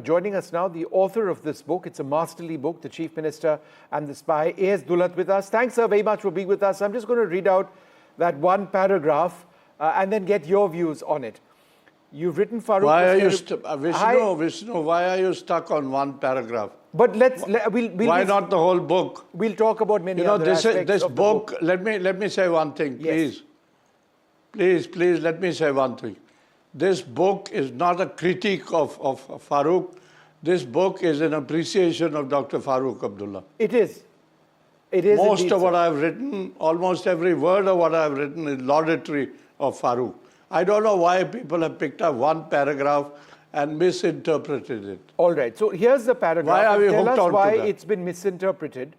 Joining us now, the author of this book. It's a masterly book, The Chief Minister and the Spy, AS Dulat with us. Thanks, sir, very much for being with us. I'm just going to read out that one paragraph and then get your views on it. You've written Farooq. Why are you Vishnu, why are you stuck on one paragraph? But why not the whole book? We'll talk about many other aspects this of book, the book. let me say one thing, please. Yes. Please, let me say one thing. This book is not a critique of Farooq. This book is an appreciation of Dr. Farooq Abdullah. It is. It is. Most indeed, of what I've written, almost every word of what I've written is laudatory of Farooq. I don't know why people have picked up one paragraph and misinterpreted it. All right. So here's the paragraph. Why are we Tell hooked us on why to that? it's been misinterpreted.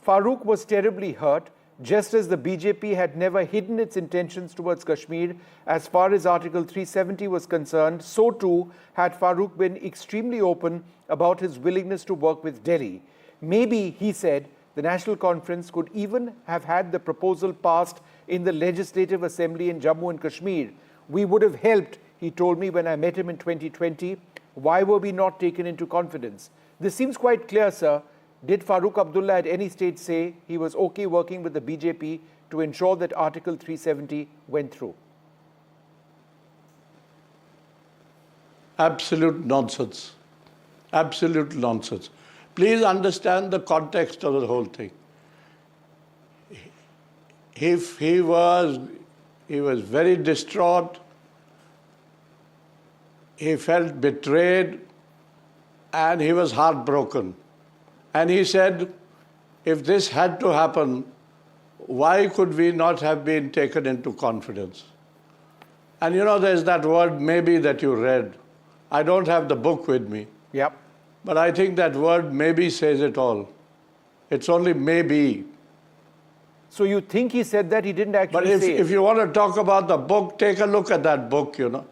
Farooq was terribly hurt, just as the BJP had never hidden its intentions towards Kashmir. As far as Article 370 was concerned, so too had Farooq been extremely open about his willingness to work with Delhi. Maybe, he said, the National Conference could even have had the proposal passed in the Legislative Assembly in Jammu and Kashmir. We would have helped, he told me when I met him in 2020. Why were we not taken into confidence? This seems quite clear, sir. Did Farooq Abdullah at any stage say he was okay working with the BJP to ensure that Article 370 went through? Absolute nonsense. Absolute nonsense. Please understand the context of the whole thing. He was very distraught. He felt betrayed and he was heartbroken. And he said, if this had to happen, why could we not have been taken into confidence? And you know, there's that word maybe that you read. I don't have the book with me. Yep. But I think that word maybe says it all. It's only maybe. So you think he said that? He didn't actually say it. But if you want to talk about the book, take a look at that book, you know.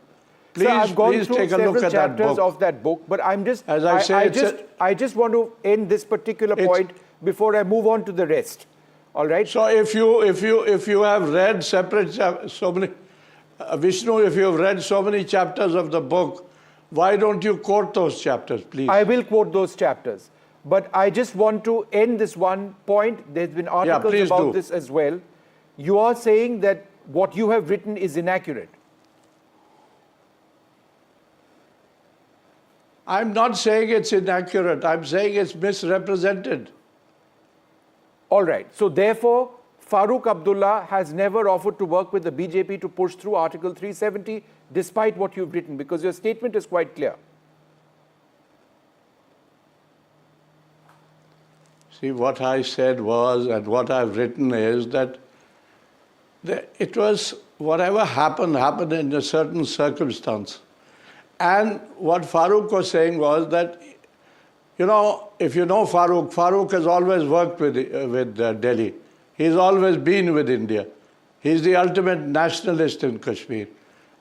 Please, Sir, I've gone please through take a look several at that chapters book. of that book, but I'm just, As I say, I just want to end this particular point before I move on to the rest. All right? So if you have read so many, Vishnu, if you have read so many chapters of the book, why don't you quote those chapters, please? I will quote those chapters. But I just want to end this one point. There's been articles about this as well. You are saying that what you have written is inaccurate. I'm not saying it's inaccurate. I'm saying it's misrepresented. All right. So therefore, Farooq Abdullah has never offered to work with the BJP to push through Article 370, despite what you've written, because your statement is quite clear. See, what I said was, and what I've written is that it was whatever happened in a certain circumstance. And what Farooq was saying was that, you know, if you know Farooq has always worked with Delhi. He's always been with India. He's the ultimate nationalist in Kashmir.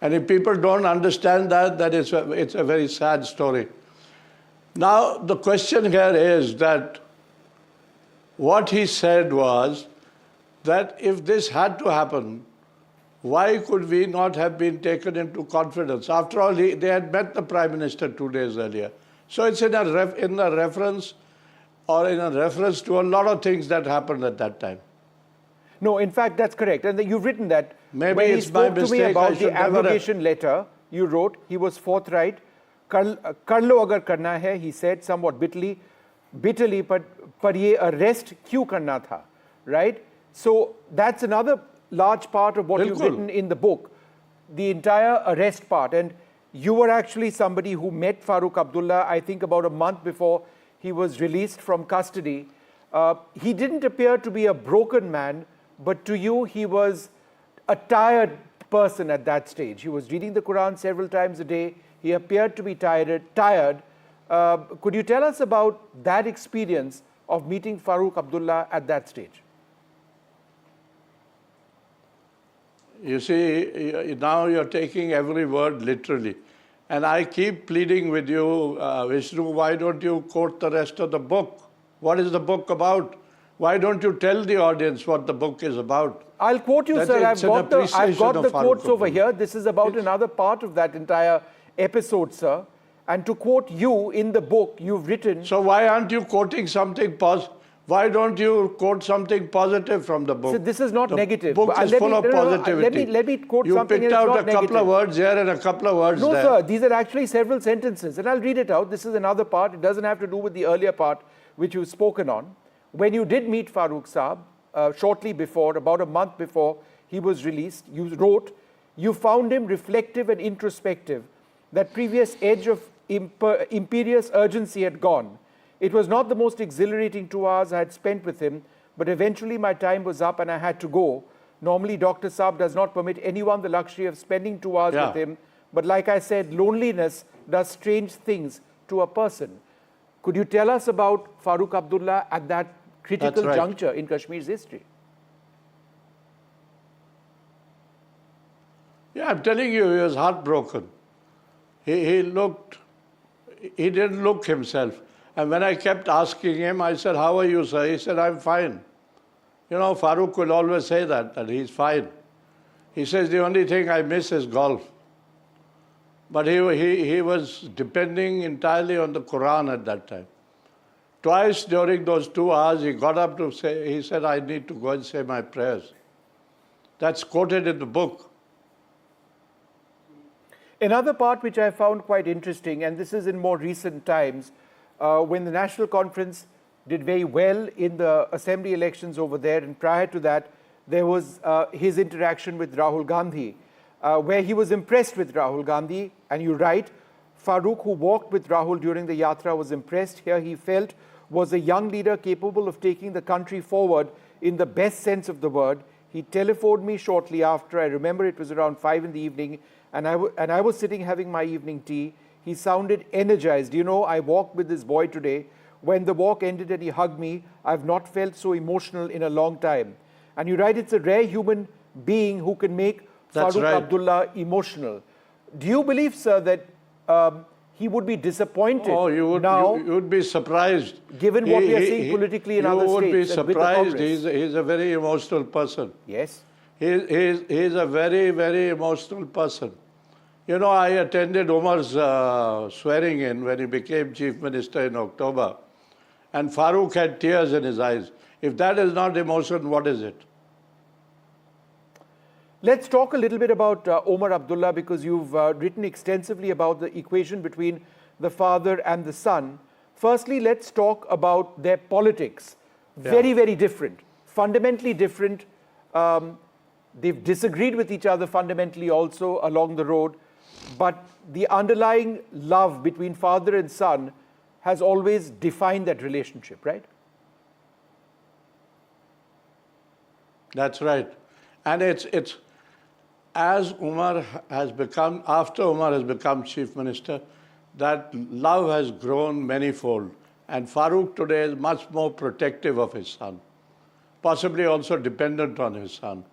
And if people don't understand that it's a very sad story. Now, the question here is that what he said was that if this had to happen, why could we not have been taken into confidence? After all, they had met the Prime Minister 2 days earlier. So it's in a reference to a lot of things that happened at that time. No, in fact, that's correct. And you've written that. Maybe when it's he my spoke to me mistake, about the abrogation letter, you wrote, he was forthright. Kar lo agar karna hai, he said somewhat bitterly, par ye arrest kyun karna tha, right? So that's another large part of what you've written in the book, the entire arrest part. And you were actually somebody who met Farooq Abdullah, I think about a month before he was released from custody. He didn't appear to be a broken man, but to you, he was a tired person at that stage. He was reading the Quran several times a day. He appeared to be tired. Could you tell us about that experience of meeting Farooq Abdullah at that stage? You see, now you're taking every word literally. And I keep pleading with you, Vishnu, why don't you quote the rest of the book? What is the book about? Why don't you tell the audience what the book is about? I'll quote you, sir. I've got the quotes over here. This is about another part of that entire episode, sir. And to quote you in the book, you've written... So why aren't you quoting something Why don't you quote something positive from the book? So this is not the negative. book is full of positivity. Let me quote you something. You picked out a couple of words here and a couple of words there. there. No, sir. These are actually several sentences. And I'll read it out. This is another part. It doesn't have to do with the earlier part, which you've spoken on. When you did meet Farooq Saab, shortly before, about a month before he was released, you wrote, you found him reflective and introspective. That previous edge of imperious urgency had gone. It was not the most exhilarating 2 hours I had spent with him, but eventually my time was up and I had to go. Normally, Dr. Saab does not permit anyone the luxury of spending 2 hours with him, but like I said, loneliness does strange things to a person. Could you tell us about Farooq Abdullah at that critical juncture in Kashmir's history? Yeah, I'm telling you, he was heartbroken. He didn't look himself. And when I kept asking him, I said, how are you, sir? He said, I'm fine. You know, Farooq will always say that he's fine. He says, the only thing I miss is golf. But he was depending entirely on the Quran at that time. Twice during those 2 hours, he got up to say, he said, I need to go and say my prayers. That's quoted in the book. Another part which I found quite interesting, and this is in more recent times, when the National Conference did very well in the assembly elections over there, and prior to that, there was his interaction with Rahul Gandhi, where he was impressed with Rahul Gandhi, and you write, Farooq, who walked with Rahul during the yatra, was impressed. Here he felt was a young leader capable of taking the country forward in the best sense of the word. He telephoned me shortly after. I remember it was around 5 in the evening, and I was sitting having my evening tea. He sounded energized. You know, I walked with this boy today. When the walk ended and he hugged me, I've not felt so emotional in a long time. And you write, it's a rare human being who can make Farooq Abdullah emotional. Do you believe, sir, that he would be disappointed now? You would be surprised. Given what we are seeing politically in other states. You would be surprised. He's a very emotional person. Yes. He's a very, very emotional person. You know, I attended Omar's swearing in when he became Chief Minister in October. And Farooq had tears in his eyes. If that is not emotion, what is it? Let's talk a little bit about Omar Abdullah, because you've written extensively about the equation between the father and the son. Firstly, let's talk about their politics. Very, very different. Fundamentally different. They've disagreed with each other fundamentally also along the road. But the underlying love between father and son has always defined that relationship, right? That's right. And it's as Umar has become, after Umar has become Chief Minister, that love has grown manifold. And Farooq today is much more protective of his son, possibly also dependent on his son.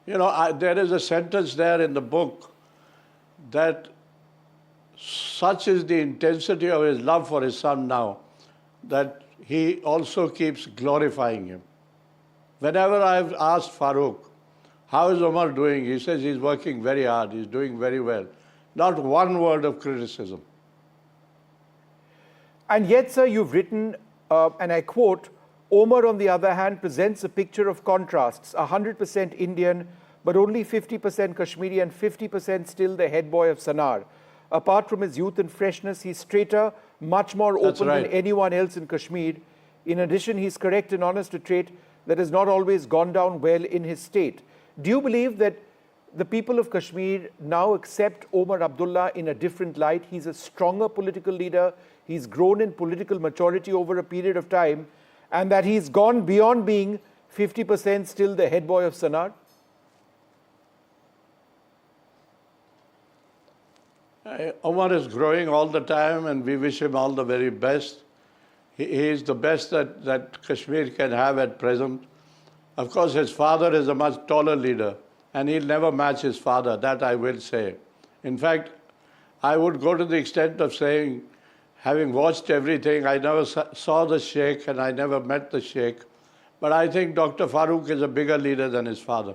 You know, there is a sentence there in the book that such is the intensity of his love for his son now that he also keeps glorifying him. Whenever I've asked Farooq, how is Omar doing? He says he's working very hard, he's doing very well. Not one word of criticism. And yet, sir, you've written, and I quote, Omar, on the other hand, presents a picture of contrasts, 100% Indian, but only 50% Kashmiri and 50% still the head boy of Sanar. Apart from his youth and freshness, he's straighter, much more open than anyone else in Kashmir. In addition, he's correct and honest, a trait that has not always gone down well in his state. Do you believe that the people of Kashmir now accept Omar Abdullah in a different light? He's a stronger political leader. He's grown in political maturity over a period of time, and that he's gone beyond being 50% still the head boy of Sanar? Omar is growing all the time, and we wish him all the very best. He is the best that Kashmir can have at present. Of course, his father is a much taller leader, and he'll never match his father, that I will say. In fact, I would go to the extent of saying, having watched everything, I never saw the Sheikh and I never met the Sheikh, but I think Dr. Farooq is a bigger leader than his father.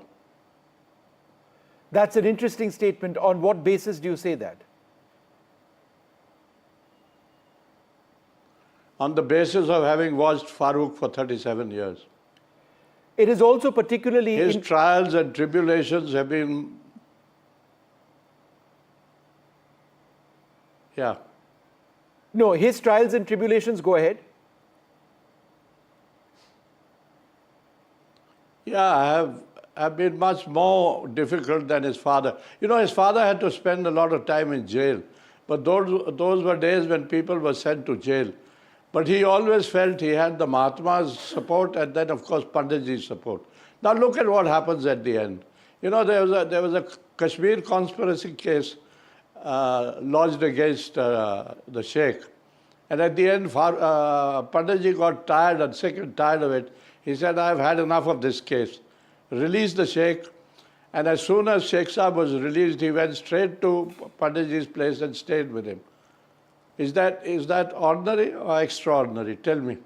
That's an interesting statement. On what basis do you say that? on the basis of having watched Farooq for 37 years. It is also particularly His trials and tribulations have been, yeah. No, his trials and tribulations, go ahead. Yeah, have been much more difficult than his father. You know, his father had to spend a lot of time in jail. But those were days when people were sent to jail. But he always felt he had the Mahatma's support and then, of course, Panditji's support. Now look at what happens at the end. You know, there was a Kashmir conspiracy case lodged against the Sheikh. And at the end, Panditji got tired and sick and tired of it. He said, I've had enough of this case. Released the Sheikh. And as soon as Sheikh Saab was released, he went straight to Panditji's place and stayed with him. Is that ordinary or extraordinary? Tell me.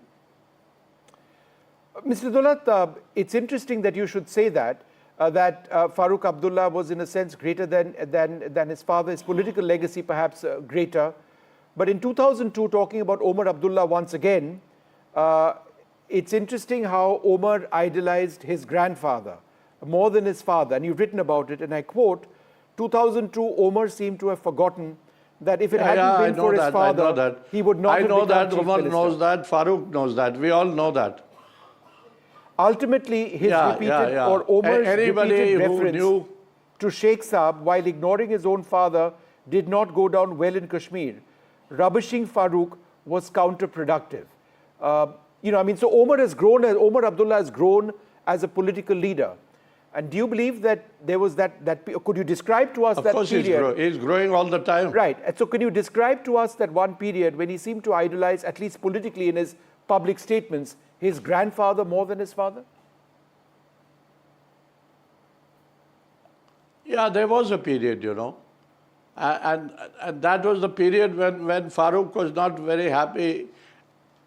Mr. Dulat, it's interesting that you should say that, Farooq Abdullah was in a sense greater than his father, his political legacy perhaps greater. But in 2002, talking about Omar Abdullah once again, it's interesting how Omar idolized his grandfather more than his father. And you've written about it, and I quote, 2002, Omar seemed to have forgotten that if it hadn't been for his father, he would not have become Chief Omar Minister. knows that, Farooq knows that, we all know that. Ultimately, his or Omar's repeated reference to Sheikh Saab, while ignoring his own father, did not go down well in Kashmir. Rubbishing Farooq was counterproductive. So Omar Abdullah has grown as a political leader. And do you believe that there was that could you describe to us that period? Of course, he's growing all the time. Right. And so can you describe to us that one period when he seemed to idolize, at least politically in his public statements, his grandfather more than his father? Yeah, there was a period, you know. And that was the period when Farooq was not very happy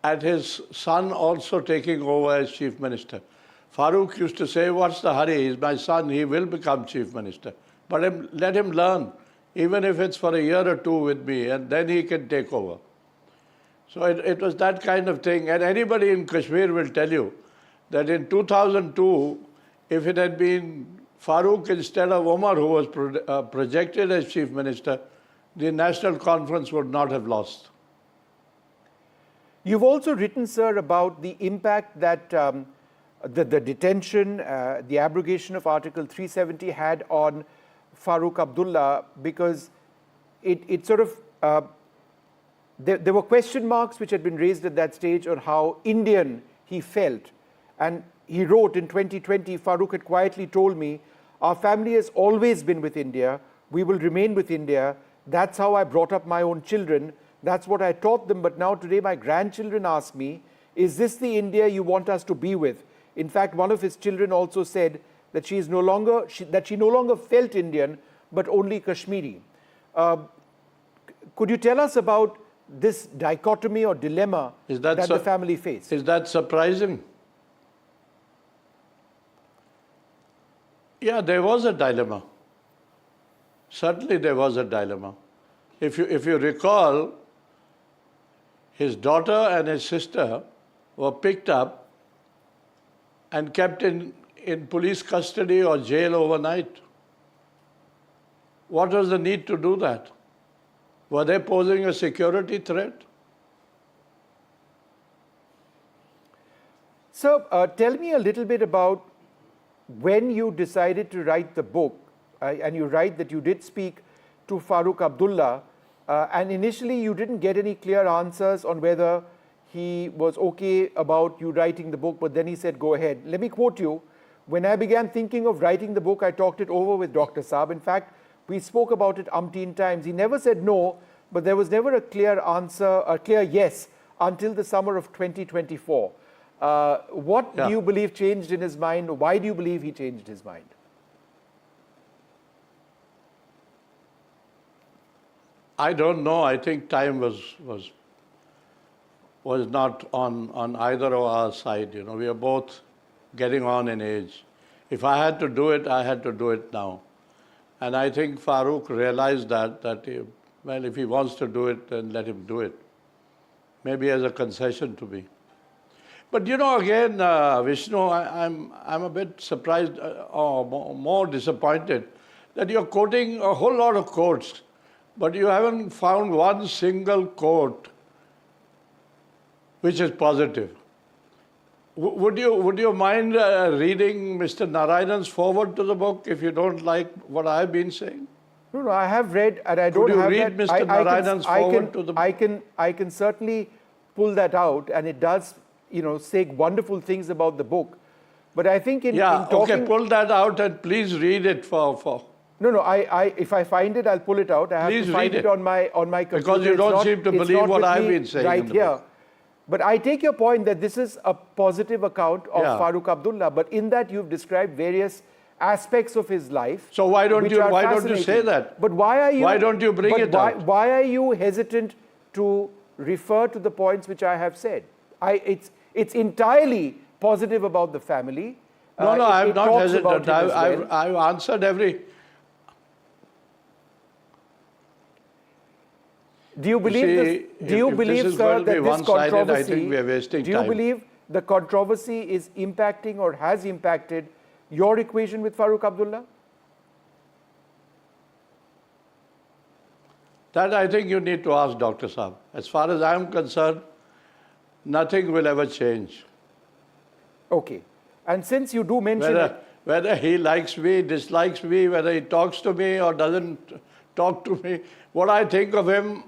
at his son also taking over as Chief Minister. Farooq used to say, what's the hurry? He's my son, he will become Chief Minister. But let him learn, even if it's for a year or two with me, and then he can take over. So it was that kind of thing. And anybody in Kashmir will tell you that in 2002, if it had been Farooq instead of Omar who was projected as Chief Minister, the National Conference would not have lost. You've also written, sir, about the impact that the detention, the abrogation of Article 370 had on Farooq Abdullah, because it sort of, there were question marks which had been raised at that stage on how Indian he felt. And he wrote in 2020, Farooq had quietly told me, our family has always been with India. We will remain with India. That's how I brought up my own children. That's what I taught them. But now today my grandchildren ask me, is this the India you want us to be with? In fact, one of his children also said that she no longer felt Indian, but only Kashmiri. Could you tell us about this dichotomy or dilemma that the family faced? Is that surprising? Yeah, there was a dilemma. Certainly there was a dilemma. If you recall, his daughter and his sister were picked up and kept in police custody or jail overnight. What was the need to do that? Were they posing a security threat? So tell me a little bit about when you decided to write the book, and you write that you did speak to Farooq Abdullah, and initially you didn't get any clear answers on whether he was okay about you writing the book, but then he said, go ahead. Let me quote you. When I began thinking of writing the book, I talked it over with Dr. Saab. In fact, we spoke about it umpteen times. He never said no, but there was never a clear answer, a clear yes, until the summer of 2024. What do you believe changed in his mind? Why do you believe he changed his mind? I don't know. I think time was not on either of our side. You know, we are both getting on in age. If I had to do it, I had to do it now. And I think Farooq realized that well, if he wants to do it, then let him do it. maybe as a concession to me. But you know, again, Vishnu, I'm a bit surprised or more disappointed that you're quoting a whole lot of quotes, but you haven't found one single quote which is positive. Would you mind reading Mr. Narayanan's foreword to the book if you don't like what I've been saying? No, I have read, and I don't Could you have read that. Mr. Narayanan's foreword to the book? I can certainly pull that out, and it does, say wonderful things about the book. But I think in talking... okay, pull that out and please read it for. No, if I find it, I'll pull it out. I have Please to find read it on my computer. Because you don't seem to believe what I've been saying right in the here. book. But I take your point that this is a positive account of Yeah. Farooq Abdullah. But in that, you've described various aspects of his life. So why don't which you are say fascinating. that? But why are you? Why don't you bring it out? Why are you hesitant to refer to the points which I have said? It's entirely positive about the family. No, I'm not talks about hesitant. him as well. I've answered every. Do you believe See, this? Do you if believe, this is sir, going to that be this one-sided, controversy? I think we are wasting do you time. believe the controversy is impacting or has impacted your equation with Farooq Abdullah? That I think you need to ask Dr. Saab. As far as I'm concerned, nothing will ever change. Okay. And since you do mention Whether he likes me, dislikes me, whether he talks to me or doesn't talk to me, what I think of him,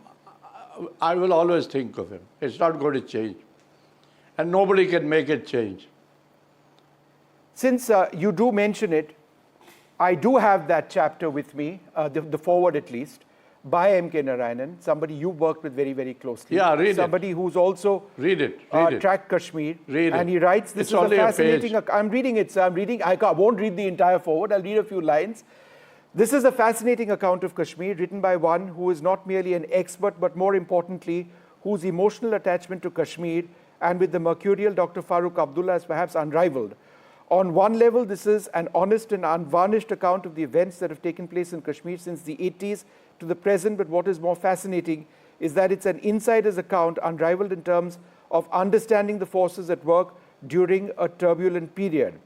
I will always think of him. It's not going to change. And nobody can make it change. Since you do mention it, I do have that chapter with me, the foreword at least, by M.K. Narayanan, somebody you worked with very, very closely. Yeah, read it. Somebody who's also Read it. tracked Kashmir. Read and it. he writes, this It's is a only a fascinating... page. I'm reading it, sir. I won't read the entire foreword. I'll read a few lines. This is a fascinating account of Kashmir written by one who is not merely an expert, but more importantly, whose emotional attachment to Kashmir and with the mercurial Dr. Farooq Abdullah is perhaps unrivaled. On one level, this is an honest and unvarnished account of the events that have taken place in Kashmir since the 80s to the present, but what is more fascinating is that it's an insider's account unrivaled in terms of understanding the forces at work during a turbulent period.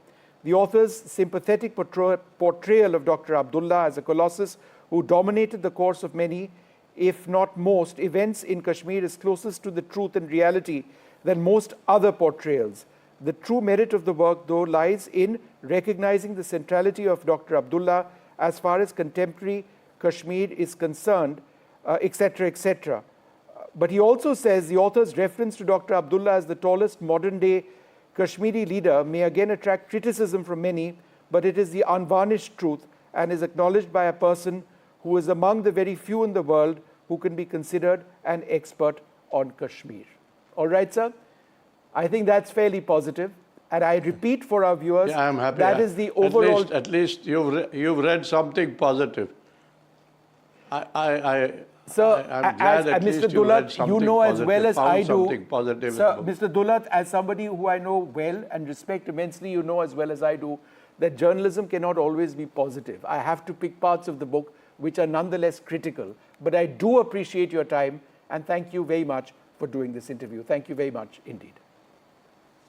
The author's sympathetic portrayal of Dr. Abdullah as a colossus who dominated the course of many, if not most, events in Kashmir is closest to the truth and reality than most other portrayals. The true merit of the work, though, lies in recognizing the centrality of Dr. Abdullah as far as contemporary Kashmir is concerned, etc., etc. But he also says the author's reference to Dr. Abdullah as the tallest modern-day Kashmiri leader may again attract criticism from many, but it is the unvarnished truth and is acknowledged by a person who is among the very few in the world who can be considered an expert on Kashmir. All right, sir? I think that's fairly positive. And I repeat for our viewers, Yeah, I'm happy. that is the overall... At least you've read something positive. Sir, I'm glad at least Mr. you read Dulat, something you know as positive, well as found I do. something positive Sir, in the book. Mr. Dulat, as somebody who I know well and respect immensely, you know as well as I do that journalism cannot always be positive. I have to pick parts of the book which are nonetheless critical. But I do appreciate your time and thank you very much for doing this interview. Thank you very much indeed.